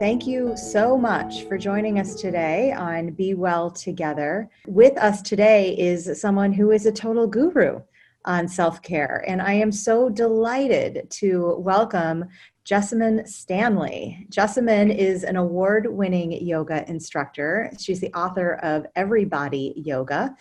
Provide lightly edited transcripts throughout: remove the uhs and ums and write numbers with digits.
Thank you so much for joining us today on Be Well Together. With us today is someone who is a total guru on self-care, and I am so delighted to welcome Jessamyn Stanley. Jessamyn is an award-winning yoga instructor. She's the author of Everybody Yoga.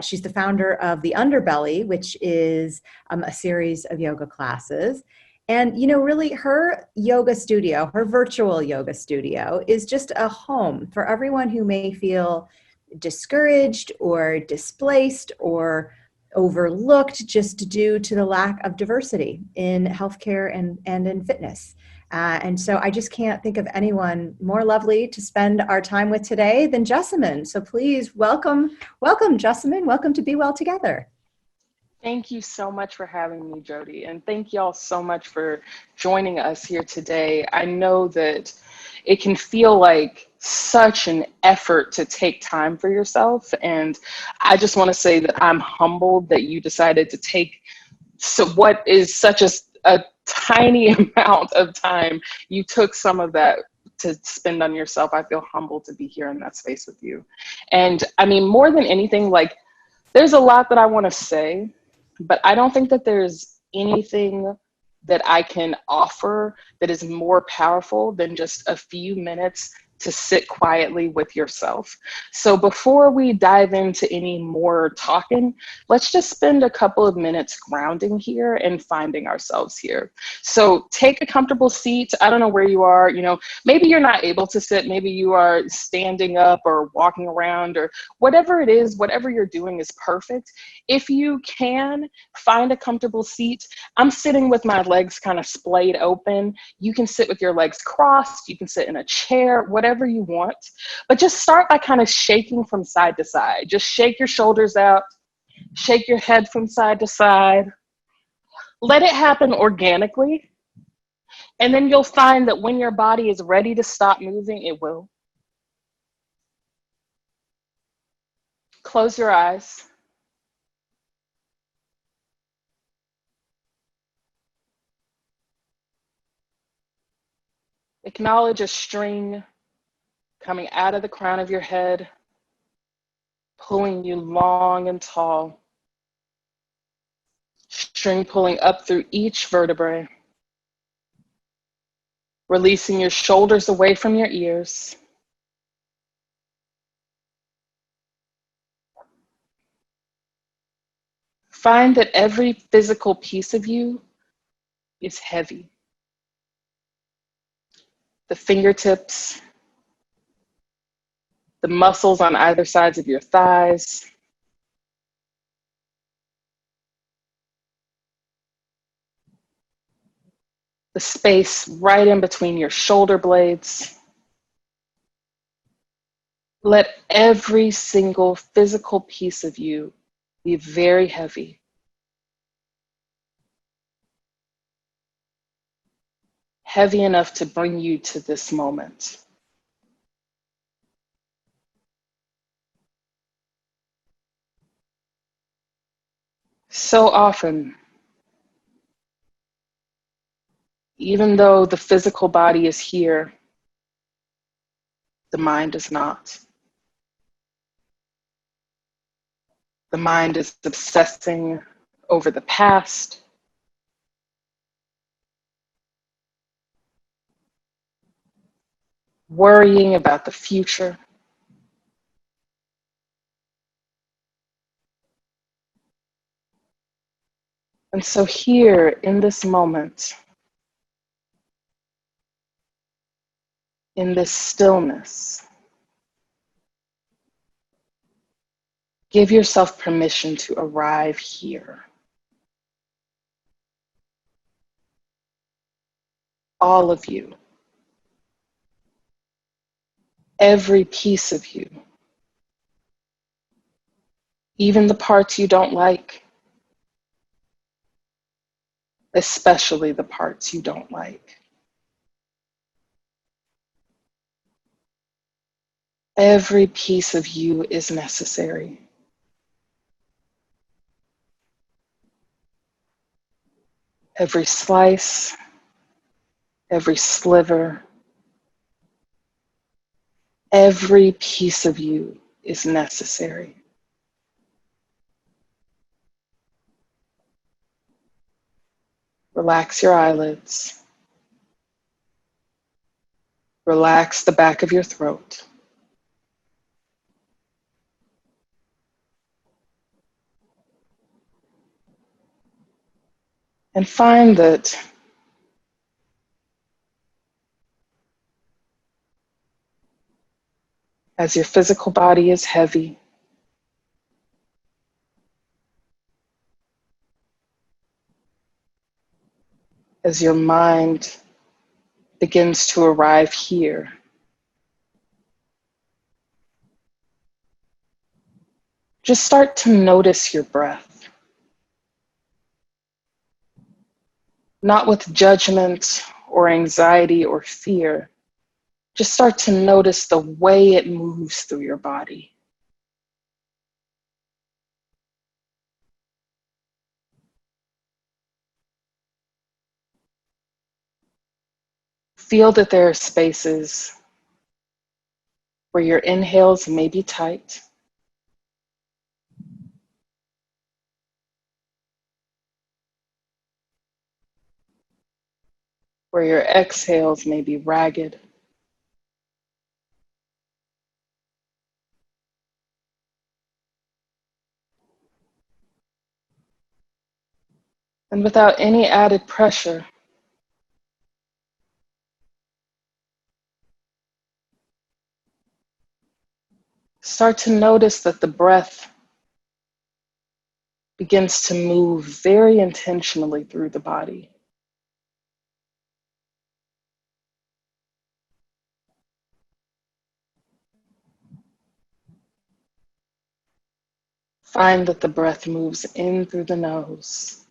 She's the founder of the Underbelly, which is a series of yoga classes. And, really her yoga studio, her virtual yoga studio is just a home for everyone who may feel discouraged or displaced or overlooked just due to the lack of diversity in healthcare and in fitness. And so I just can't think of anyone more lovely to spend our time with today than Jessamyn. So please welcome Jessamyn. Welcome to Be Well Together. Thank you so much for having me, Jody. And thank y'all so much for joining us here today. I know that it can feel like such an effort to take time for yourself. And I just want to say that I'm humbled that you decided to take what is such a tiny amount of time. You took some of that to spend on yourself. I feel humbled to be here in that space with you. And I mean, more than anything, there's a lot that I want to say, but I don't think that there's anything that I can offer that is more powerful than just a few minutes to sit quietly with yourself. So before we dive into any more talking, let's just spend a couple of minutes grounding here and finding ourselves here. So take a comfortable seat. I don't know where you are, maybe you're not able to sit, maybe you are standing up or walking around or whatever it is, whatever you're doing is perfect. If you can find a comfortable seat, I'm sitting with my legs kind of splayed open. You can sit with your legs crossed, you can sit in a chair, whatever you want, but just start by kind of shaking from side to side. Just shake your shoulders out, shake your head from side to side. Let it happen organically. And then you'll find that when your body is ready to stop moving, it will. Close your eyes. Acknowledge a string coming out of the crown of your head, pulling you long and tall. String pulling up through each vertebrae. Releasing your shoulders away from your ears. Find that every physical piece of you is heavy. The fingertips, the muscles on either sides of your thighs, the space right in between your shoulder blades. Let every single physical piece of you be very heavy. Heavy enough to bring you to this moment. So often, even though the physical body is here, the mind is not. The mind is obsessing over the past, worrying about the future. And so here in this moment, in this stillness, give yourself permission to arrive here. All of you, every piece of you, even the parts you don't like, especially the parts you don't like. Every piece of you is necessary. Every slice, every sliver, Every piece of you is necessary. Relax your eyelids. Relax the back of your throat. And find that as your physical body is heavy, as your mind begins to arrive here, just start to notice your breath. Not with judgment or anxiety or fear. Just start to notice the way it moves through your body. Feel that there are spaces where your inhales may be tight, where your exhales may be ragged. And without any added pressure, start to notice that the breath begins to move very intentionally through the body. Find that the breath moves in through the nose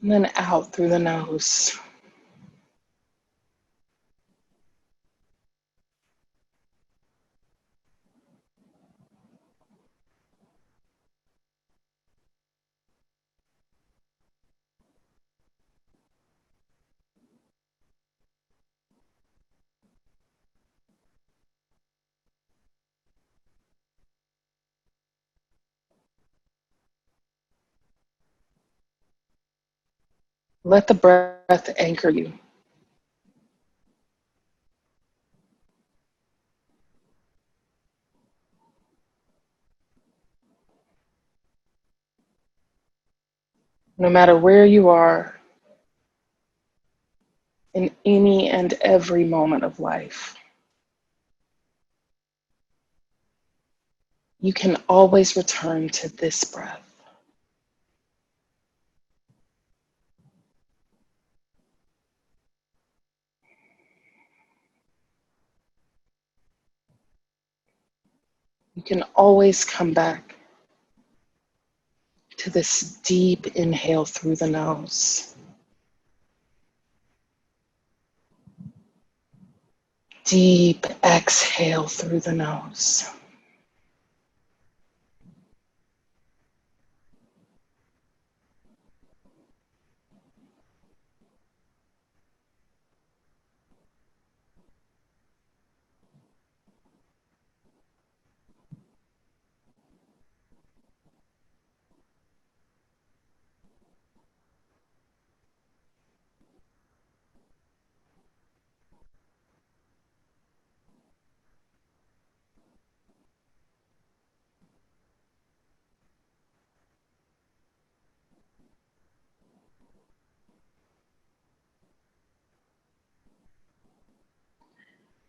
and then out through the nose. Let the breath anchor you. No matter where you are in any and every moment of life, you can always return to this breath. You can always come back to this deep inhale through the nose. Deep exhale through the nose.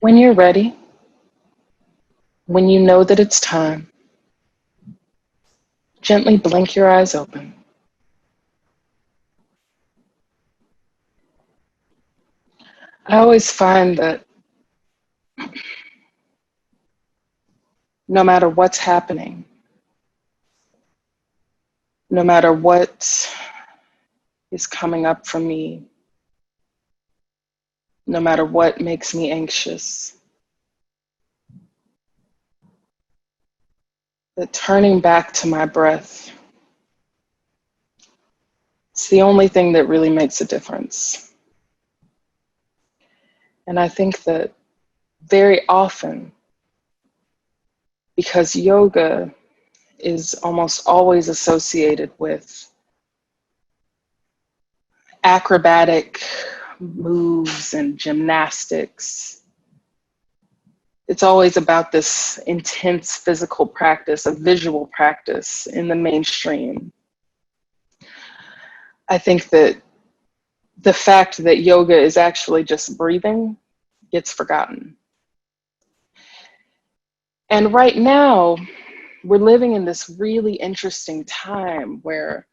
When you're ready, when you know that it's time, gently blink your eyes open. I always find that no matter what's happening, no matter what is coming up for me, no matter what makes me anxious, that turning back to my breath is the only thing that really makes a difference. And I think that very often, because yoga is almost always associated with acrobatic moves and gymnastics, it's always about this intense physical practice, a visual practice in the mainstream. I think that the fact that yoga is actually just breathing gets forgotten. And right now, we're living in this really interesting time where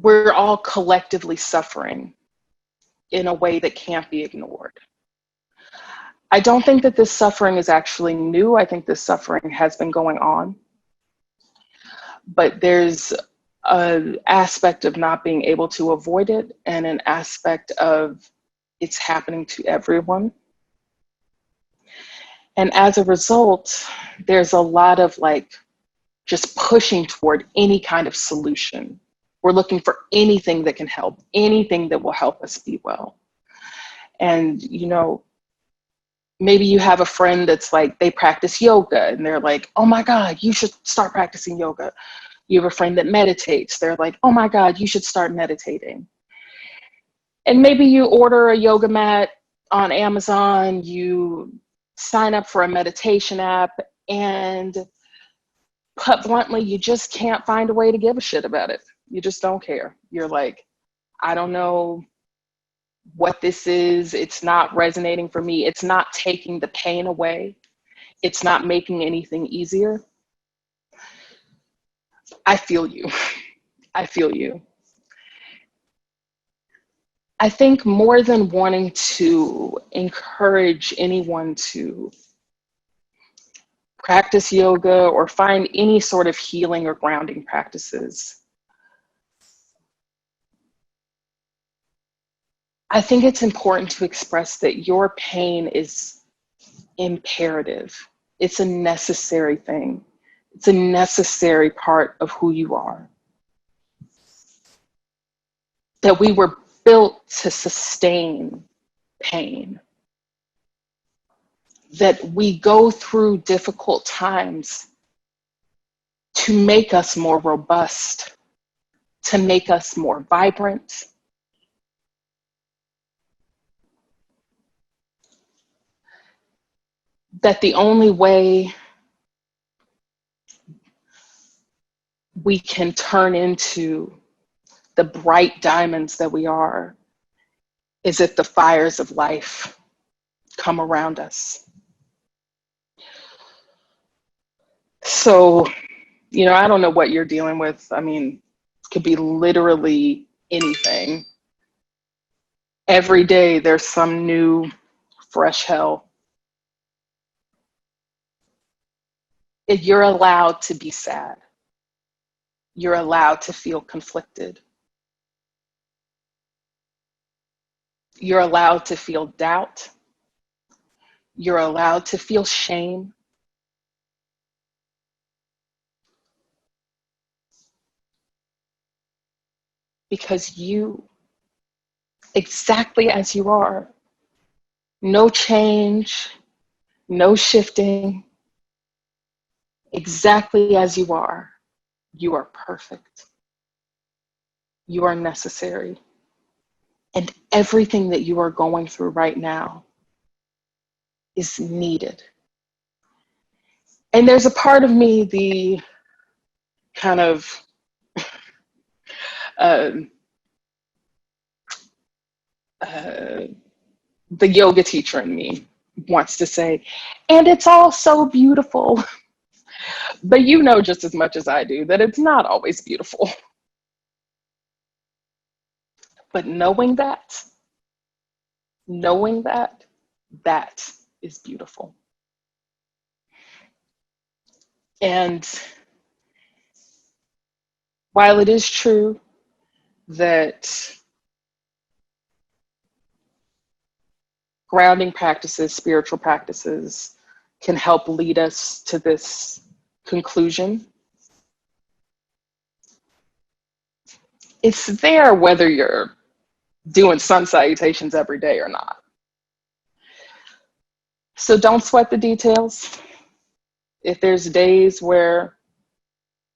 we're all collectively suffering in a way that can't be ignored. I don't think that this suffering is actually new. I think this suffering has been going on. But there's an aspect of not being able to avoid it, and an aspect of it's happening to everyone. And as a result, there's a lot of just pushing toward any kind of solution. We're looking for anything that can help, anything that will help us be well. And, maybe you have a friend that's they practice yoga and they're like, oh my God, you should start practicing yoga. You have a friend that meditates. They're like, oh my God, you should start meditating. And maybe you order a yoga mat on Amazon, you sign up for a meditation app, and put bluntly, you just can't find a way to give a shit about it. You just don't care. You're like, I don't know what this is. It's not resonating for me. It's not taking the pain away. It's not making anything easier. I feel you. I feel you. I think more than wanting to encourage anyone to practice yoga or find any sort of healing or grounding practices, I think it's important to express that your pain is imperative. It's a necessary thing. It's a necessary part of who you are. That we were built to sustain pain. That we go through difficult times to make us more robust, to make us more vibrant. That the only way we can turn into the bright diamonds that we are is if the fires of life come around us. So, I don't know what you're dealing with. I mean, it could be literally anything. Every day there's some new, fresh hell. You're allowed to be sad. You're allowed to feel conflicted. You're allowed to feel doubt. You're allowed to feel shame. Because you, exactly as you are, no change, no shifting, exactly as you are perfect. You are necessary. And everything that you are going through right now is needed. And there's a part of me, the kind of the yoga teacher in me wants to say, and it's all so beautiful. But you know just as much as I do that it's not always beautiful. But knowing that is beautiful. And while it is true that grounding practices, spiritual practices, can help lead us to this conclusion, it's there whether you're doing sun salutations every day or not. So don't sweat the details. If there's days where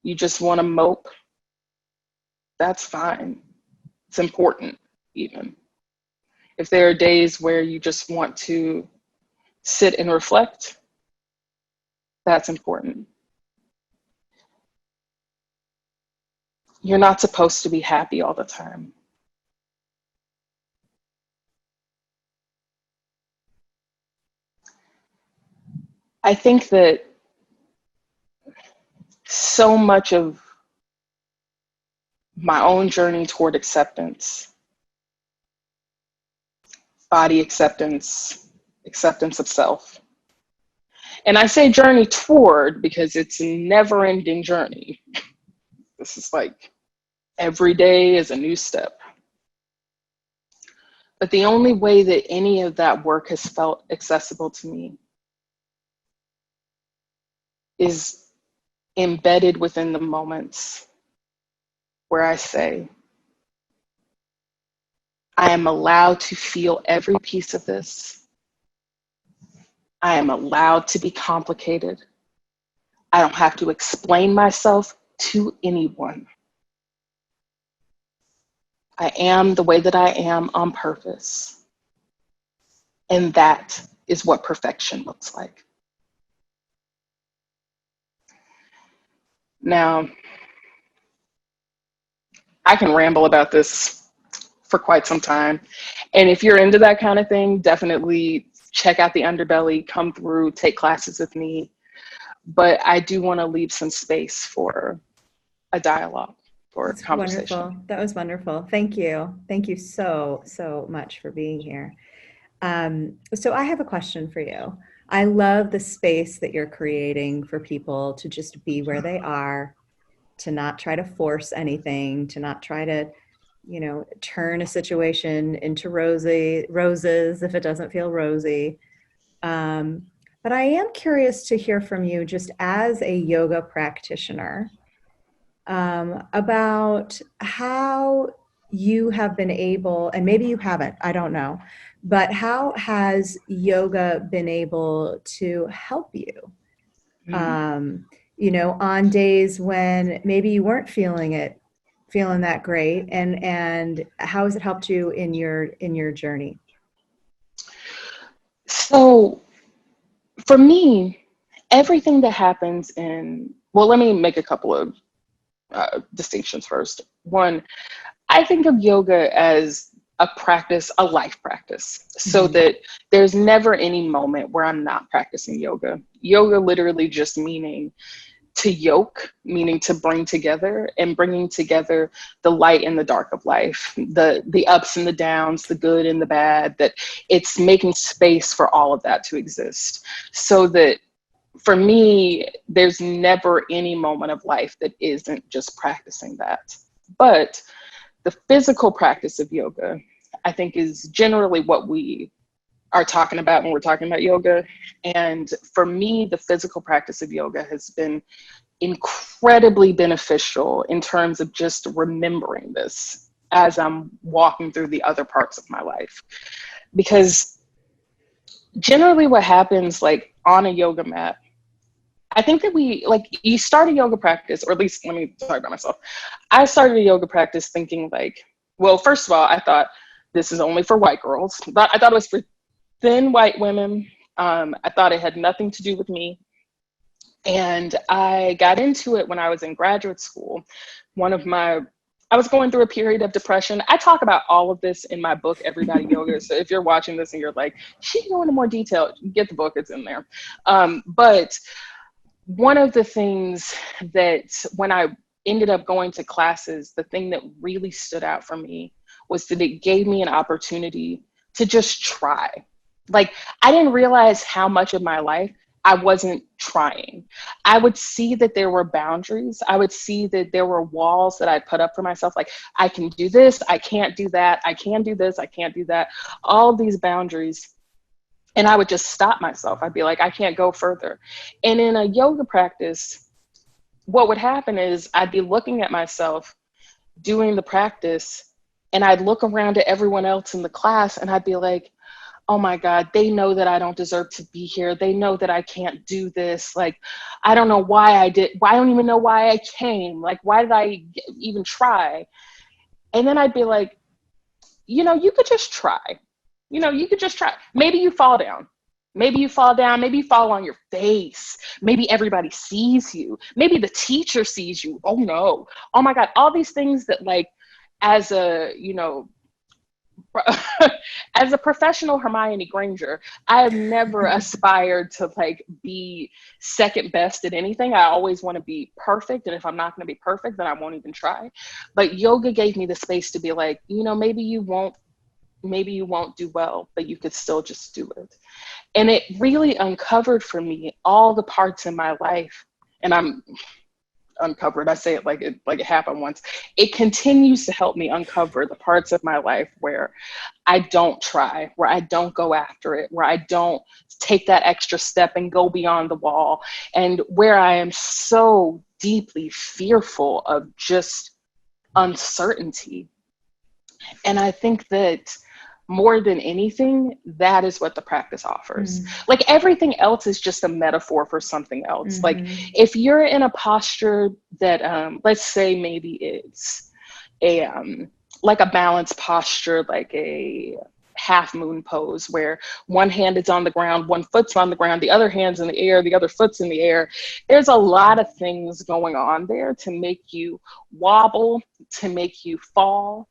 you just want to mope, that's fine. It's important, even. If there are days where you just want to sit and reflect, that's important. You're not supposed to be happy all the time. I think that so much of my own journey toward acceptance, body acceptance, acceptance of self. And I say journey toward because it's a never-ending journey. This is like every day is a new step. But the only way that any of that work has felt accessible to me is embedded within the moments where I say, I am allowed to feel every piece of this. I am allowed to be complicated. I don't have to explain myself to anyone. I am the way that I am on purpose. And that is what perfection looks like. Now, I can ramble about this for quite some time. And if you're into that kind of thing, definitely check out the Underbelly, come through, take classes with me. But I do want to leave some space for a dialogue, for a conversation. Wonderful. That was wonderful. Thank you. Thank you so much for being here. So I have a question for you. I love the space that you're creating for people to just be where they are, to not try to force anything, to not try to, turn a situation into roses if it doesn't feel rosy. But I am curious to hear from you, just as a yoga practitioner, about how you have been able, and maybe you haven't, I don't know, but how has yoga been able to help you? On days when maybe you weren't feeling that great, and how has it helped you in your journey? So for me, everything that happens let me make a couple of distinctions first. One, I think of yoga as a practice, a life practice, so that there's never any moment where I'm not practicing yoga. Yoga literally just meaning to yoke, meaning to bring together, and bringing together the light and the dark of life, the ups and the downs, the good and the bad, that it's making space for all of that to exist. So that for me, there's never any moment of life that isn't just practicing that. But the physical practice of yoga, I think, is generally what we are talking about when we're talking about yoga. And for me, the physical practice of yoga has been incredibly beneficial in terms of just remembering this as I'm walking through the other parts of my life. Because generally what happens, like on a yoga mat, I think that you start a yoga practice, or at least let me talk about myself. I started a yoga practice thinking first of all, I thought this is only for white girls. But I thought it was for thin white women. I thought it had nothing to do with me. And I got into it when I was in graduate school. I was going through a period of depression. I talk about all of this in my book, Everybody Yoga. So if you're watching this and you're like, she can go into more detail, get the book, it's in there. But one of the things that when I ended up going to classes, the thing that really stood out for me was that it gave me an opportunity to just try. Like, I didn't realize how much of my life I wasn't trying. I would see that there were boundaries. I would see that there were walls that I put up for myself. Like, I can do this, I can't do that. I can do this, I can't do that. All these boundaries. And I would just stop myself. I'd be like, I can't go further. And in a yoga practice, what would happen is I'd be looking at myself doing the practice, And I'd look around at everyone else in the class and I'd be like, oh my God, they know that I don't deserve to be here. They know that I can't do this. Like, I don't know why I did. I don't even know why I came. Like, why did I even try? And then I'd be like, you could just try. You could just try. Maybe you fall down. Maybe you fall down. Maybe you fall on your face. Maybe everybody sees you. Maybe the teacher sees you. Oh no. Oh my God. All these things that, like, as a, as a professional Hermione Granger, I have never aspired to like be second best at anything. I always want to be perfect. And if I'm not going to be perfect, then I won't even try. But yoga gave me the space to be like, maybe you won't do well, but you could still just do it. And it really uncovered for me all the parts in my life. And I'm uncovered. I say it like it happened once. It continues to help me uncover the parts of my life where I don't try, where I don't go after it, where I don't take that extra step and go beyond the wall, and where I am so deeply fearful of just uncertainty. And I think that more than anything, that is what the practice offers. Like, everything else is just a metaphor for something else. Like, if you're in a posture that, let's say maybe it's a, like a balanced posture, like a half moon pose, where one hand is on the ground, one foot's on the ground, the other hand's in the air, the other foot's in the air. There's a lot of things going on there to make you wobble, to make you fall.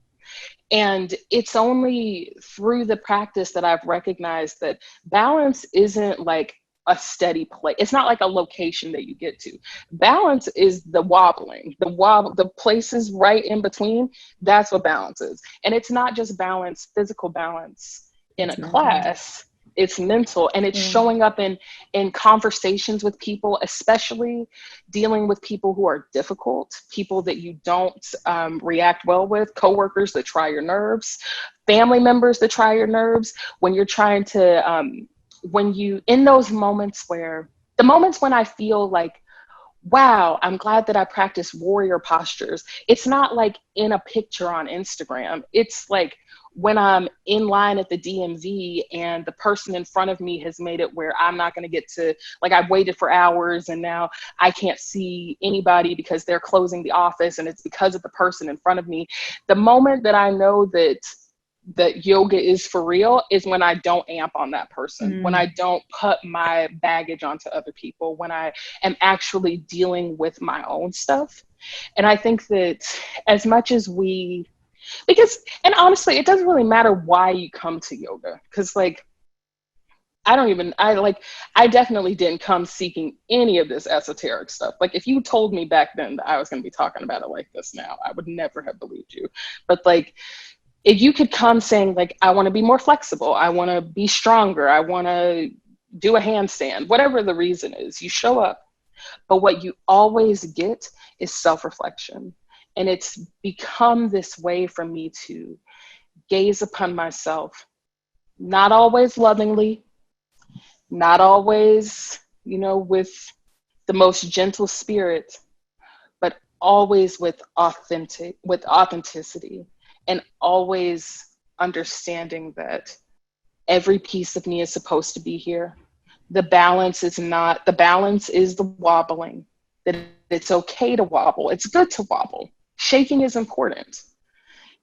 And it's only through the practice that I've recognized that balance isn't like a steady place. It's not like a location that you get to. Balance is the wobbling, the places right in between. That's what balance is. And it's not just balance, physical balance in a class. It's mental, and it's showing up in conversations with people, especially dealing with people who are difficult, people that you don't react well with, coworkers that try your nerves, family members that try your nerves. When you're trying to, in those moments the moments when I feel like, wow, I'm glad that I practice warrior postures. It's not like in a picture on Instagram. It's like when I'm in line at the DMV and the person in front of me has made it where I'm not going to get to, like, I've waited for hours and now I can't see anybody because they're closing the office, and it's because of the person in front of me. The moment that I know that yoga is for real is when I don't amp on that person, when I don't put my baggage onto other people, when I am actually dealing with my own stuff. And I think that as much as and honestly, it doesn't really matter why you come to yoga, because like, I definitely didn't come seeking any of this esoteric stuff. Like, if you told me back then that I was going to be talking about it like this now, I would never have believed you. But like, if you could come saying like, I want to be more flexible, I want to be stronger, I want to do a handstand, whatever the reason is, you show up. But what you always get is self-reflection. And it's become this way for me to gaze upon myself, not always lovingly, not always, with the most gentle spirit, but always with authenticity, and always understanding that every piece of me is supposed to be here. The balance is the wobbling, that it's okay to wobble. It's good to wobble. Shaking is important.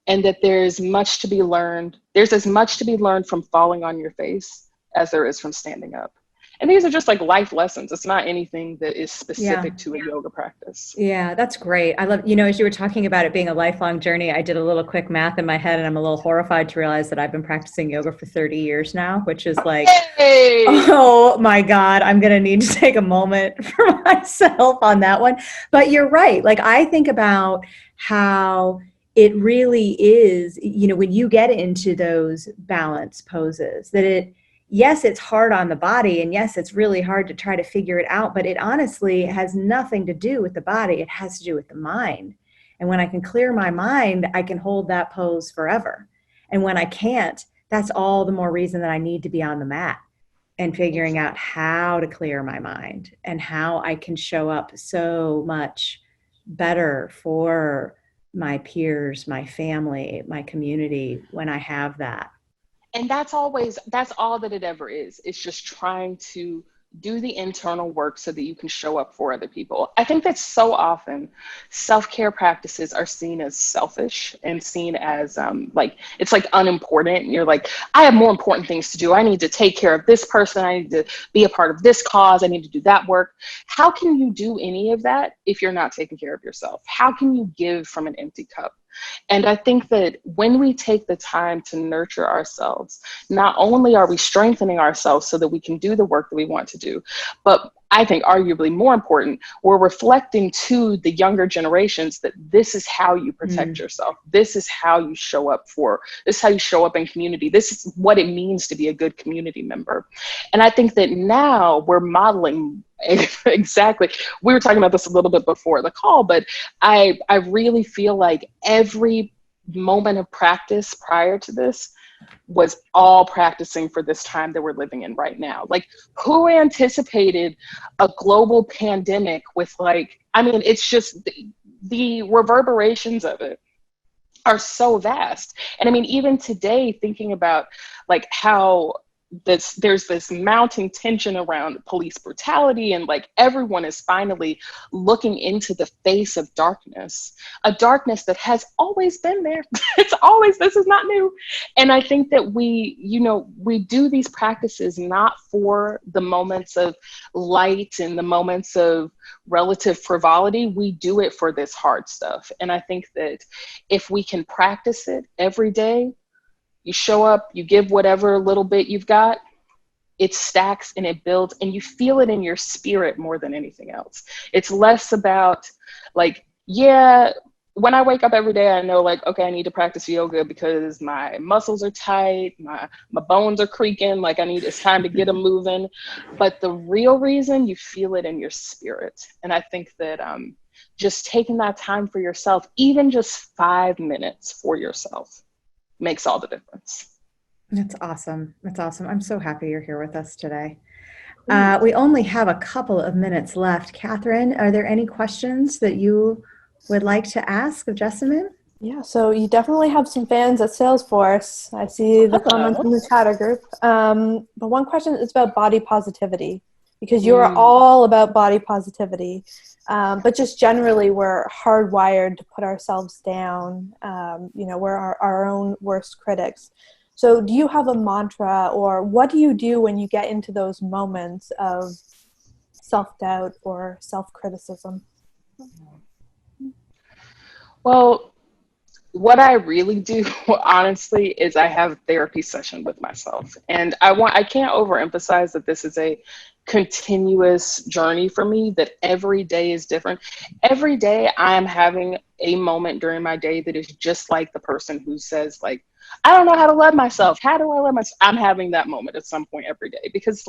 And that there's much to be learned. There's as much to be learned from falling on your face as there is from standing up. And these are just like life lessons. It's not anything that is specific to a yoga practice. Yeah, that's great. I love, as you were talking about it being a lifelong journey, I did a little quick math in my head, and I'm a little horrified to realize that I've been practicing yoga for 30 years now, which is like, hey! Oh my God, I'm going to need to take a moment for myself on that one. But you're right. Like, I think about how it really is, when you get into those balance poses, that yes, it's hard on the body, and yes, it's really hard to try to figure it out, but it honestly has nothing to do with the body. It has to do with the mind. And when I can clear my mind, I can hold that pose forever. And when I can't, that's all the more reason that I need to be on the mat and figuring out how to clear my mind and how I can show up so much better for my peers, my family, my community when I have that. And that's all that it ever is. It's just trying to do the internal work so that you can show up for other people. I think that so often self-care practices are seen as selfish and seen as like, it's like unimportant. You're like, I have more important things to do. I need to take care of this person. I need to be a part of this cause. I need to do that work. How can you do any of that if you're not taking care of yourself? How can you give from an empty cup? And I think that when we take the time to nurture ourselves, not only are we strengthening ourselves so that we can do the work that we want to do, but I think arguably more important, we're reflecting to the younger generations that this is how you protect yourself. This is how you show up this is how you show up in community. This is what it means to be a good community member. And I think that now we're modeling exactly. We were talking about this a little bit before the call, but I really feel like every moment of practice prior to this was all practicing for this time that we're living in right now. Like, who anticipated a global pandemic with it's just the reverberations of it are so vast. And I mean, even today, thinking about like how there's this mounting tension around police brutality, and like everyone is finally looking into the face of darkness, a darkness that has always been there. This is not new. And I think that we do these practices not for the moments of light and the moments of relative frivolity. We do it for this hard stuff. And I think that if we can practice it every day, you show up, you give whatever little bit you've got, it stacks and it builds, and you feel it in your spirit more than anything else. It's less about like, yeah, when I wake up every day, I know like, okay, I need to practice yoga because my muscles are tight, my bones are creaking, like it's time to get them moving. But the real reason, you feel it in your spirit. And I think that just taking that time for yourself, even just 5 minutes for yourself, makes all the difference. That's awesome. That's awesome. I'm so happy you're here with us today. We only have a couple of minutes left. Catherine, are there any questions that you would like to ask of Jessamyn? Yeah, so you definitely have some fans at Salesforce. I see the comments in the chatter group. But one question is about body positivity, because you're all about body positivity. But just generally, we're hardwired to put ourselves down. We're our own worst critics. So do you have a mantra, or what do you do when you get into those moments of self-doubt or self-criticism? Well, what I really do, honestly, is I have a therapy session with myself. And I can't overemphasize that this is a continuous journey for me, that every day is different. Every day I am having a moment during my day that is just like the person who says like, I don't know how to love myself. How do I love myself? I'm having that moment at some point every day, because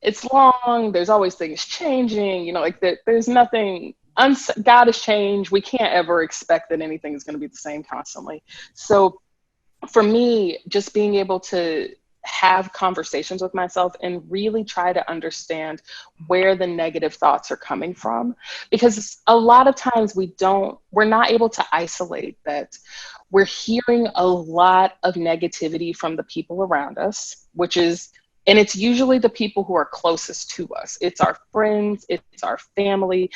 it's long. There's always things changing, there's nothing, God has changed. We can't ever expect that anything is going to be the same constantly. So for me, just being able to have conversations with myself and really try to understand where the negative thoughts are coming from, because a lot of times we're not able to isolate that. We're hearing a lot of negativity from the people around us, and it's usually the people who are closest to us. It's our friends, it's our family.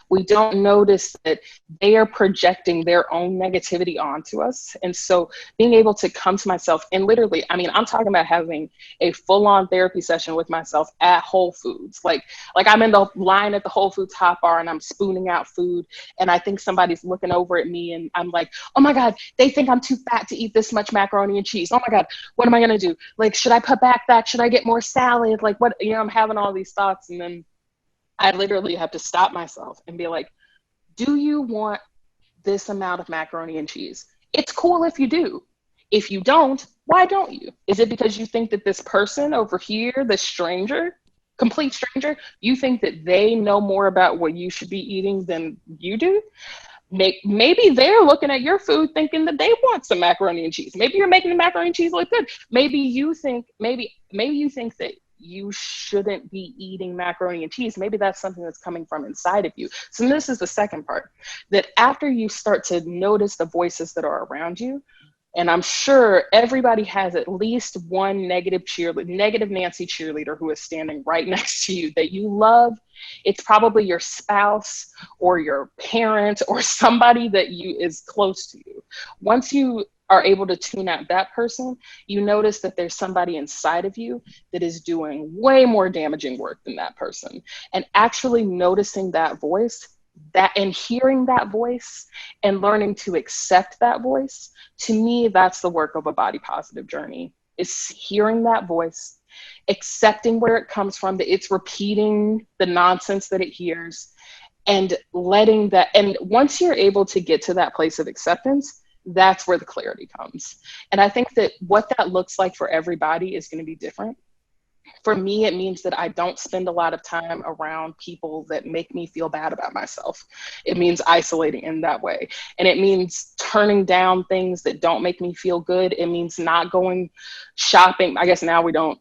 We don't notice that they are projecting their own negativity onto us. And so being able to come to myself and literally, I'm talking about having a full-on therapy session with myself at Whole Foods. Like I'm in the line at the Whole Foods hot bar and I'm spooning out food, and I think somebody's looking over at me and I'm like, oh my God, they think I'm too fat to eat this much macaroni and cheese. Oh my God, what am I gonna do? Like, should I put back that? Should I get more salad? Like what, I'm having all these thoughts, and then I literally have to stop myself and be like, do you want this amount of macaroni and cheese? It's cool if you do. If you don't, why don't you? Is it because you think that this person over here, the stranger, complete stranger, you think that they know more about what you should be eating than you do? Maybe they're looking at your food thinking that they want some macaroni and cheese. Maybe you're making the macaroni and cheese look good. Maybe you think that you shouldn't be eating macaroni and cheese. Maybe that's something that's coming from inside of you. So this is the second part, that after you start to notice the voices that are around you, and I'm sure everybody has at least one negative Nancy cheerleader who is standing right next to you that you love. It's probably your spouse or your parent or somebody that is close to you. Once you are able to tune out that person, you notice that there's somebody inside of you that is doing way more damaging work than that person. And actually noticing that voice, that and hearing that voice and learning to accept that voice, to me, that's the work of a body positive journey, is hearing that voice, accepting where it comes from, that it's repeating the nonsense that it hears, and letting that. And once you're able to get to that place of acceptance, that's where the clarity comes. And I think that what that looks like for everybody is going to be different. For me, it means that I don't spend a lot of time around people that make me feel bad about myself. It means isolating in that way. And it means turning down things that don't make me feel good. It means not going shopping. I guess now we're not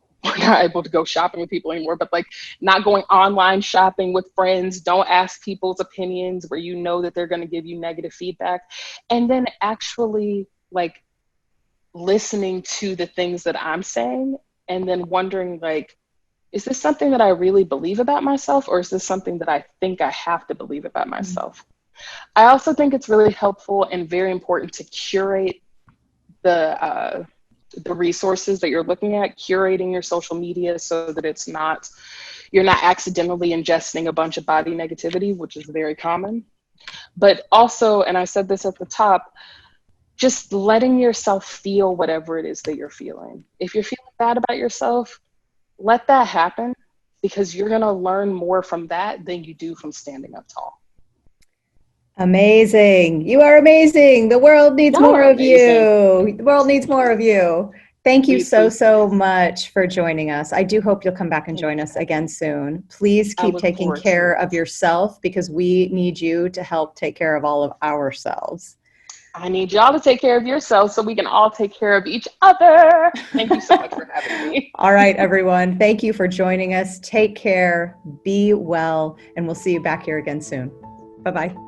able to go shopping with people anymore, but like not going online shopping with friends. Don't ask people's opinions where you know that they're going to give you negative feedback. And then actually like listening to the things that I'm saying, and then wondering, like, is this something that I really believe about myself, or is this something that I think I have to believe about myself? I also think it's really helpful and very important to curate the resources that you're looking at, curating your social media so that you're not accidentally ingesting a bunch of body negativity, which is very common. But also, and I said this at the top, just letting yourself feel whatever it is that you're feeling. If you're feeling bad about yourself, let that happen, because you're going to learn more from that than you do from standing up tall. Amazing. You are amazing. The world needs more of you. The world needs more of you. Thank you so much for joining us. I do hope you'll come back and join us again soon. Please keep taking care of yourself, because we need you to help take care of all of ourselves. I need y'all to take care of yourselves so we can all take care of each other. Thank you so much for having me. All right, everyone. Thank you for joining us. Take care, be well, and we'll see you back here again soon. Bye-bye.